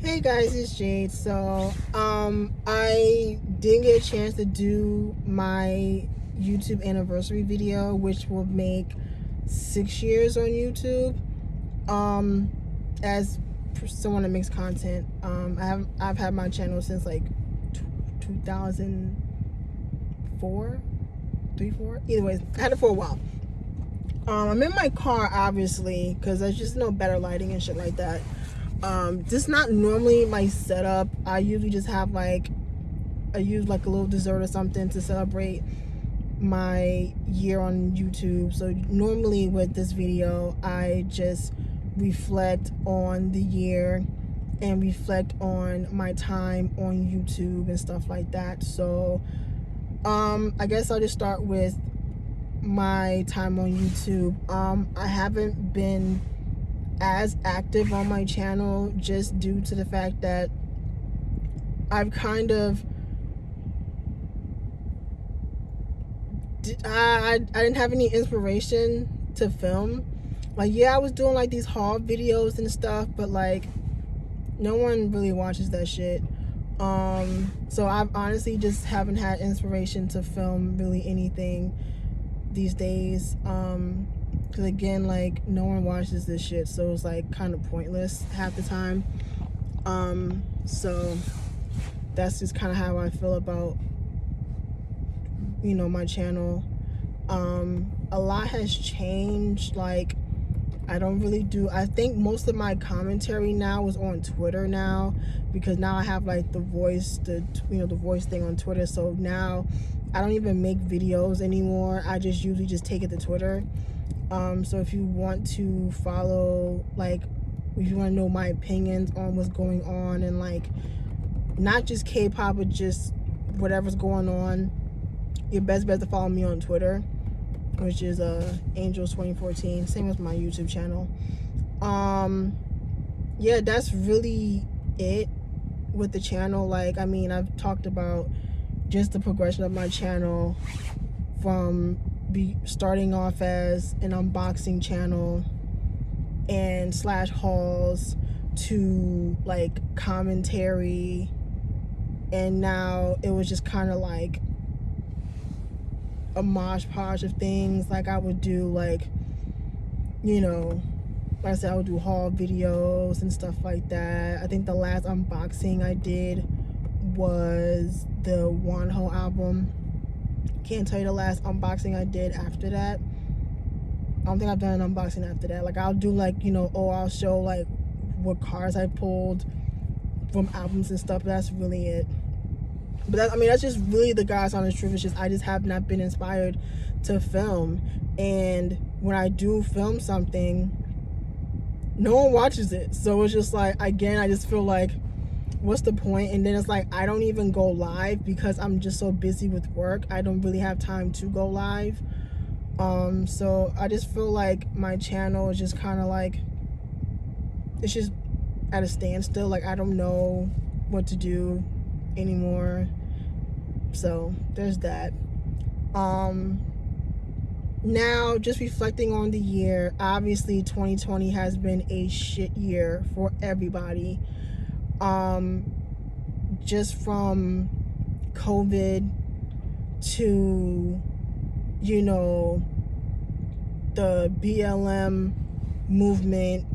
Hey guys, it's Jade. I didn't get a chance to do my YouTube anniversary video, which will make 6 years on YouTube. As someone that makes content, I've had my channel since like 2004, 4. Anyways, I had it for a while. I'm in my car, obviously, because there's just no better lighting and shit like that. This is not normally my setup. I usually just have I use like a little dessert or something to celebrate my year on YouTube. So normally with this video, I just reflect on the year and reflect on my time on YouTube and stuff like that. So I guess I'll just start with my time on YouTube. I haven't been as active on my channel just due to the fact that I've kind of I didn't have any inspiration to film. Like, yeah, I was doing like these haul videos and stuff, but like no one really watches that shit. So I've honestly just haven't had inspiration to film really anything these days. Because again, like, no one watches this shit, so it's like kind of pointless half the time. So that's just kind of how I feel about, my channel. A lot has changed. Like, I think most of my commentary now is on Twitter now, because now I have like the voice thing on Twitter. So now I don't even make videos anymore. I just usually just take it to Twitter. So if you want to follow, like, if you want to know my opinions on what's going on, and like not just K-pop, but just whatever's going on, your best bet to follow me on Twitter, which is Angels 2014. Same as my YouTube channel. Yeah, that's really it with the channel. Like, I mean, I've talked about just the progression of my channel from starting off as an unboxing channel and / hauls to like commentary, and now it was just kind of like a mosh podge of things. Like, I would do like I said, I would do haul videos and stuff like that. I think the last unboxing I did was the Wonho album. Can't tell you the last unboxing I did after that. I don't think I've done an unboxing after that. Like, I'll do like, I'll show like what cars I pulled from albums and stuff. But that's really it. But that's just really the God's honest truth. It's just I just have not been inspired to film. And when I do film something, no one watches it. So it's just like, again, I just feel like, what's the point? And then it's like, I don't even go live because I'm just so busy with work. I don't really have time to go live. So I just feel like my channel is just kind of like, it's just at a standstill. Like, I don't know what to do anymore. So there's that. Now, just reflecting on the year, obviously 2020 has been a shit year for everybody. Just from COVID to, the BLM movement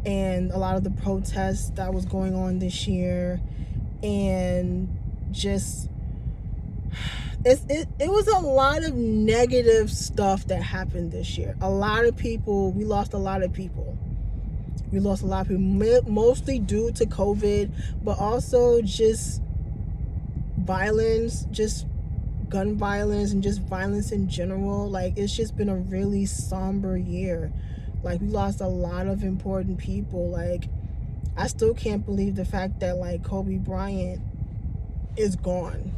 and a lot of the protests that was going on this year, and just it was a lot of negative stuff that happened this year. We lost a lot of people. Mostly due to COVID, but also just violence, just gun violence, and just violence in general. Like, it's just been a really somber year. Like, we lost a lot of important people. Like, I still can't believe the fact that like Kobe Bryant is gone,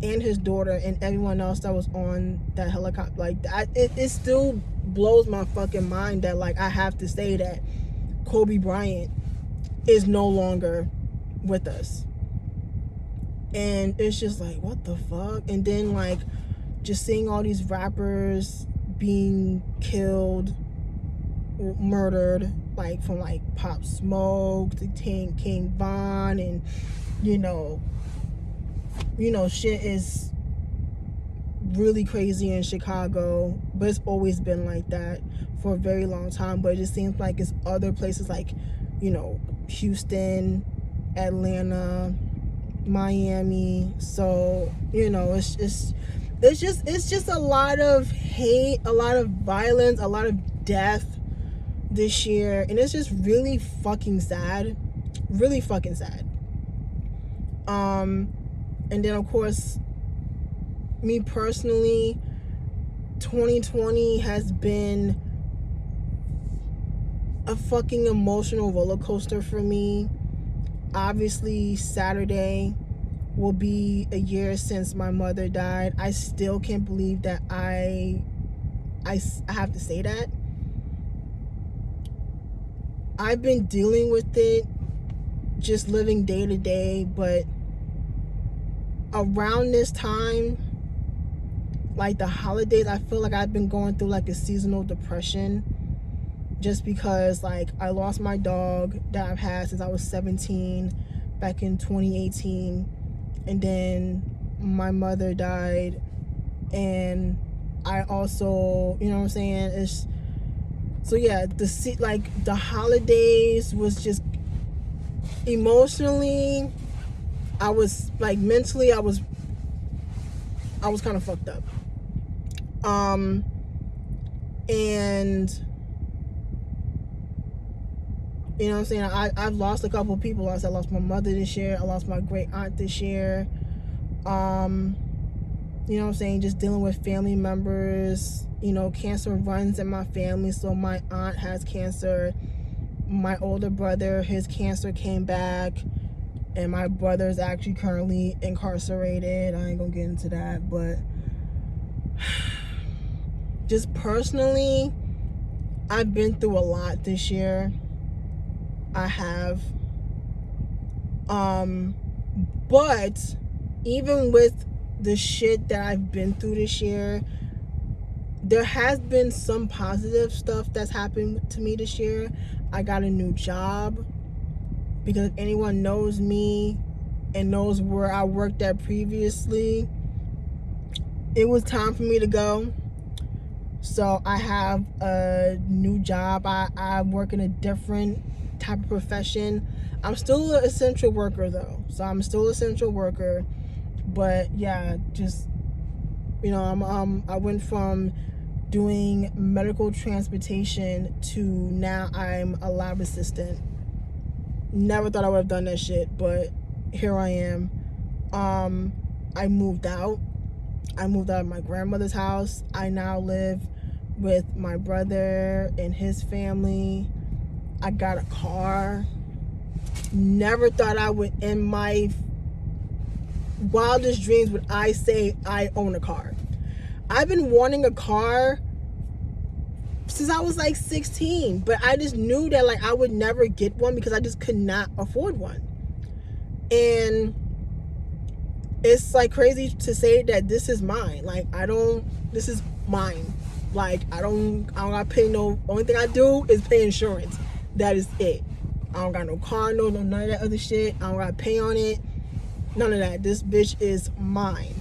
and his daughter, and everyone else that was on that helicopter. Like, it still blows my fucking mind that like I have to say that Kobe Bryant is no longer with us. And it's just like, what the fuck? And then like just seeing all these rappers being killed, murdered, like from like Pop Smoke to King Von, and you know, shit is really crazy in Chicago, but it's always been like that for a very long time. But it just seems like it's other places like, you know, Houston, Atlanta, Miami. So, you know, it's just a lot of hate, a lot of violence, a lot of death this year, and it's just really fucking sad. Really fucking sad. And then of course, me personally, 2020 has been a fucking emotional roller coaster for me. Obviously, Saturday will be a year since my mother died. I still can't believe that I have to say that. I've been dealing with it, just living day to day, but around this time, like the holidays, I feel like I've been going through like a seasonal depression, just because like I lost my dog that I've had since I was 17 back in 2018, and then my mother died, and I also, you know what I'm saying, so yeah, the holidays was just emotionally, I was like, mentally, I was kind of fucked up. And you know what I'm saying, I've lost a couple of people. I lost my mother this year, I lost my great aunt this year. You know what I'm saying, just dealing with family members. You know, cancer runs in my family, so my aunt has cancer, my older brother, his cancer came back, and my brother is actually currently incarcerated. I ain't gonna get into that, but just personally, I've been through a lot this year. I have. But even with the shit that I've been through this year, there has been some positive stuff that's happened to me this year. I got a new job, because if anyone knows me and knows where I worked at previously, it was time for me to go. So I have a new job. I work in a different type of profession. I'm still an essential worker though. So I'm still an essential worker. But yeah, just, you know, I went from doing medical transportation to now I'm a lab assistant. Never thought I would have done that shit, but here I am. I moved out. I moved out of my grandmother's house. I now live with my brother and his family. I got a car. Never thought I would, in my wildest dreams, would I say I own a car. I've been wanting a car since I was like 16, but I just knew that like I would never get one because I just could not afford one. And it's like crazy to say that this is mine. Like this is mine. Like I don't gotta pay no, only thing I do is pay insurance. That is it. I don't got no car, no none of that other shit. I don't gotta pay on it. None of that. This bitch is mine.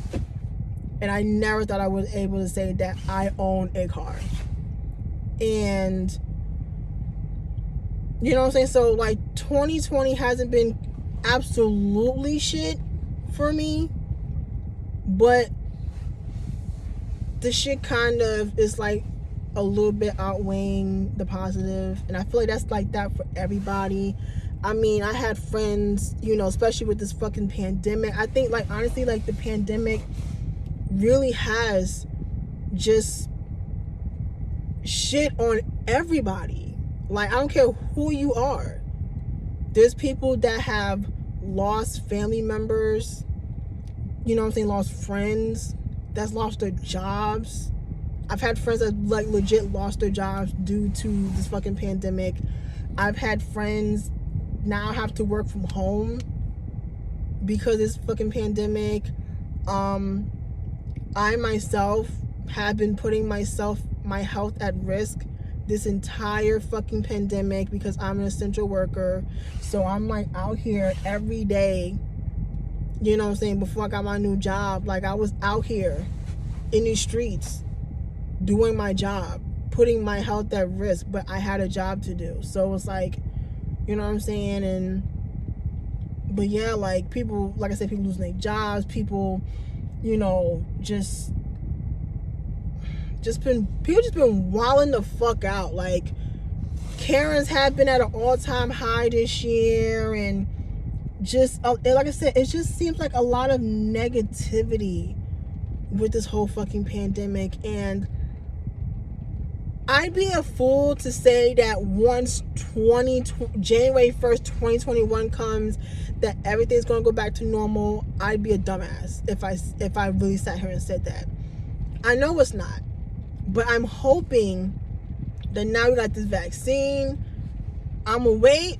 And I never thought I was able to say that I own a car. And you know what I'm saying? So like 2020 hasn't been absolutely shit for me, but the shit kind of is like a little bit outweighing the positive, and I feel like that's like that for everybody. I mean, I had friends, you know, especially with this fucking pandemic. I think like honestly, like the pandemic really has just shit on everybody. Like I don't care who you are. There's people that have lost family members, you know what I'm saying, lost friends, that's lost their jobs. I've had friends that like legit lost their jobs due to this fucking pandemic. I've had friends now have to work from home because of this fucking pandemic. I myself have been putting my health at risk this entire fucking pandemic because I'm an essential worker. So I'm like out here every day, you know what I'm saying, before I got my new job. Like, I was out here in these streets doing my job, putting my health at risk, but I had a job to do. So it's like, you know what I'm saying? But yeah, like, people, like I said, people losing their jobs, people, you know, just been wilding the fuck out. Like, Karens have been at an all-time high this year, and just like I said, it just seems like a lot of negativity with this whole fucking pandemic. And I'd be a fool to say that once January 1st 2021 comes, that everything's gonna go back to normal. I'd be a dumbass if I really sat here and said that. I know it's not. But I'm hoping that now we got this vaccine, I'm gonna wait.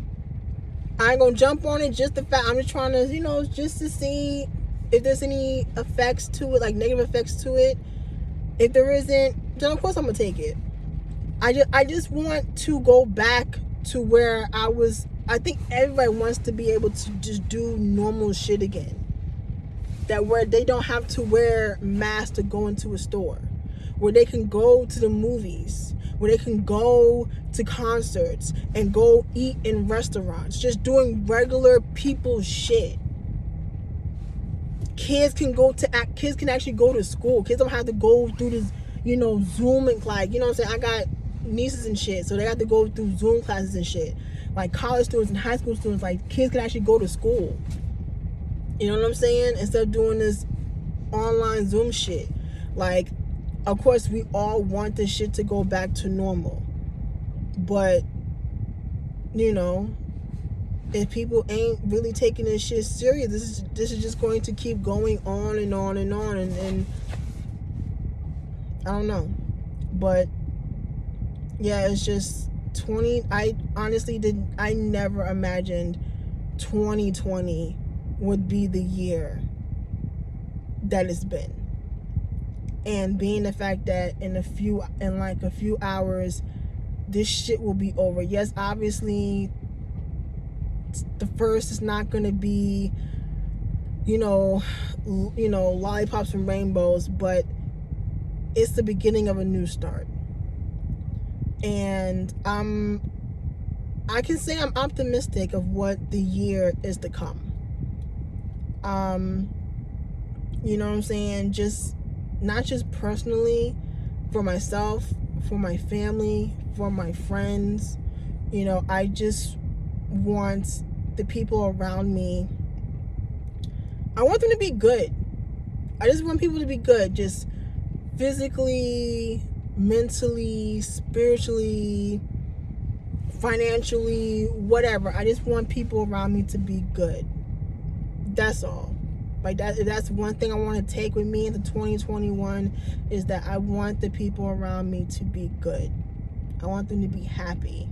I ain't gonna jump on it just the fact. I'm just trying to, you know, just to see if there's any effects to it, like negative effects to it. If there isn't, then of course I'm gonna take it. I just want to go back to where I was. I think everybody wants to be able to just do normal shit again. That where they don't have to wear masks to go into a store. Where they can go to the movies, where they can go to concerts and go eat in restaurants, just doing regular people shit. Kids can actually go to school. Kids don't have to go through this, you know, Zoom and, like, you know what I'm saying? I got nieces and shit, so they have to go through Zoom classes and shit. Like, college students and high school students, like, kids can actually go to school. You know what I'm saying? Instead of doing this online Zoom shit. Like, of course, we all want this shit to go back to normal. But, you know, if people ain't really taking this shit serious, this is just going to keep going on and on and on. And I don't know. But, yeah, it's just I honestly I never imagined 2020 would be the year that it's been. And being the fact that in a few hours this shit will be over. Yes, obviously the first is not going to be, you know, lollipops and rainbows, but it's the beginning of a new start. And I can say I'm optimistic of what the year is to come. You know what I'm saying? Just not just personally, for myself, for my family, for my friends. You know, I just want the people around me, I want them to be good. I just want people to be good, just physically, mentally, spiritually, financially, whatever. I just want people around me to be good. That's all. Like, that's one thing I want to take with me into 2021, is that I want the people around me to be good. I want them to be happy.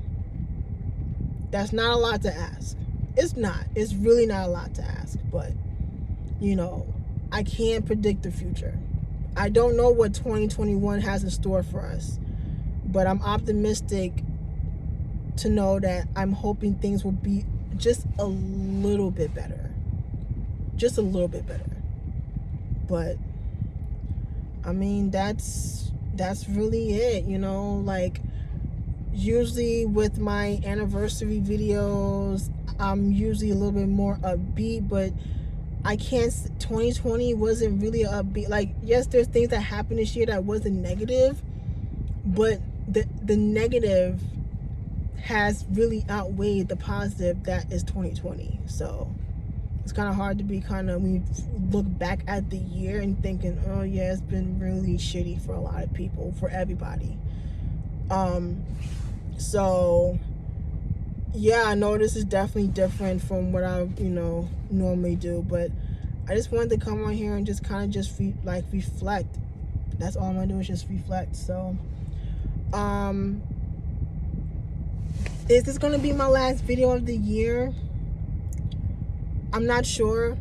That's not a lot to ask. It's not. It's really not a lot to ask. But, you know, I can't predict the future. I don't know what 2021 has in store for us. But I'm optimistic to know that I'm hoping things will be just a little bit better. Just a little bit better. But I mean, that's really it, you know. Like, usually with my anniversary videos, I'm usually a little bit more upbeat, but I can't. 2020 wasn't really upbeat. Like, yes, there's things that happened this year that wasn't negative, but the negative has really outweighed the positive that is 2020. So it's kind of hard to be when you look back at the year and thinking, oh yeah, it's been really shitty for a lot of people, for everybody. So yeah, I know this is definitely different from what I, normally do, but I just wanted to come on here and just reflect. That's all I'm gonna do, is just reflect. So, is this gonna be my last video of the year? I'm not sure.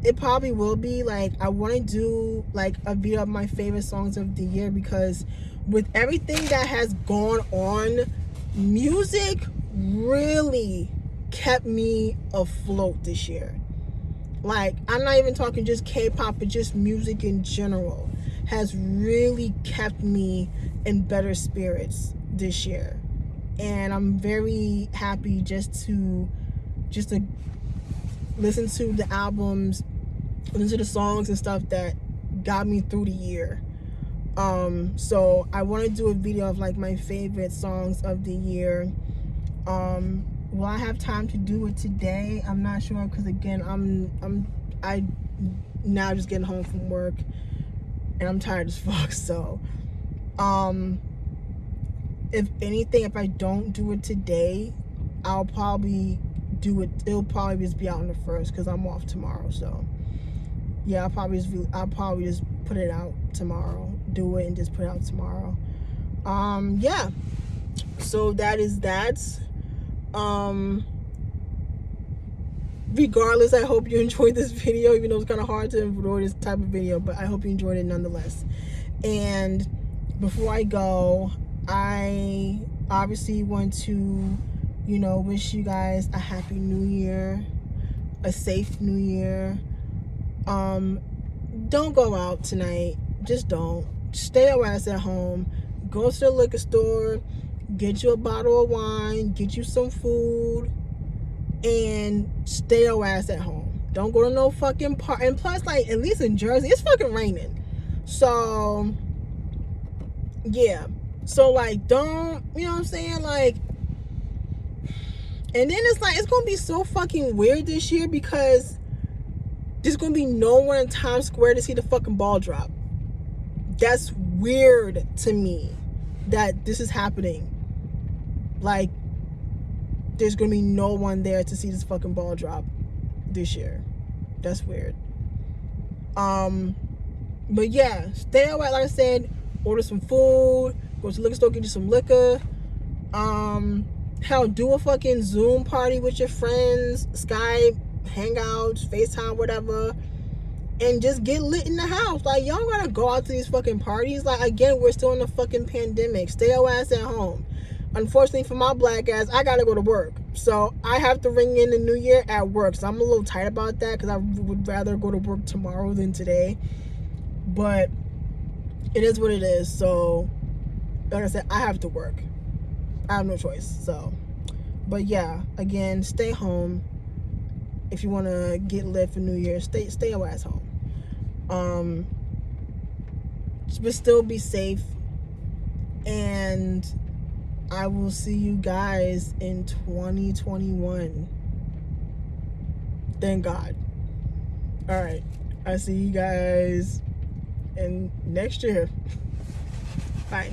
It probably will be. Like, I want to do like a video of my favorite songs of the year, because with everything that has gone on, music really kept me afloat this year. Like, I'm not even talking just K-pop, but just music in general has really kept me in better spirits this year. And I'm very happy just to listen to the albums, listen to the songs and stuff that got me through the year. So I want to do a video of like my favorite songs of the year. Will I have time to do it today? I'm not sure, because again, I now just getting home from work and I'm tired as fuck. So if anything, if I don't do it today, I'll probably do it. It'll probably just be out on the 1st, because I'm off tomorrow. So yeah, I'll probably just put it out tomorrow. Do it and just put it out tomorrow. Yeah. So that is that. Regardless, I hope you enjoyed this video, even though it's kind of hard to enjoy this type of video, but I hope you enjoyed it nonetheless. And before I go, I obviously want to, wish you guys a happy new year, a safe new year. Don't go out tonight. Just don't. Stay your ass at home. Go to the liquor store, get you a bottle of wine, get you some food, and stay your ass at home. Don't go to no fucking party. And plus, like, at least in Jersey, it's fucking raining. So, yeah. So, like, don't, you know what I'm saying? Like, and then it's like, it's gonna be so fucking weird this year, because there's gonna be no one in Times Square to see the fucking ball drop. That's weird to me that this is happening. Like, there's gonna be no one there to see this fucking ball drop this year. That's weird. But yeah, stay away. Like I said, order some food, go to the liquor store, get you some liquor. Hell, do a fucking Zoom party with your friends, Skype, Hangouts, FaceTime, whatever, and just get lit in the house. Like, y'all gotta go out to these fucking parties. Like, again, we're still in a fucking pandemic. Stay your ass at home. Unfortunately for my black ass, I gotta go to work. So I have to ring in the new year at work. So I'm a little tight about that, because I would rather go to work tomorrow than today. But it is what it is. So, like I said, I have to work. I have no choice. So, but yeah, again, stay home. If you want to get lit for New Year, stay your ass home. But still be safe. And I will see you guys in 2021. Thank God. All right. I see you guys in next year. Bye.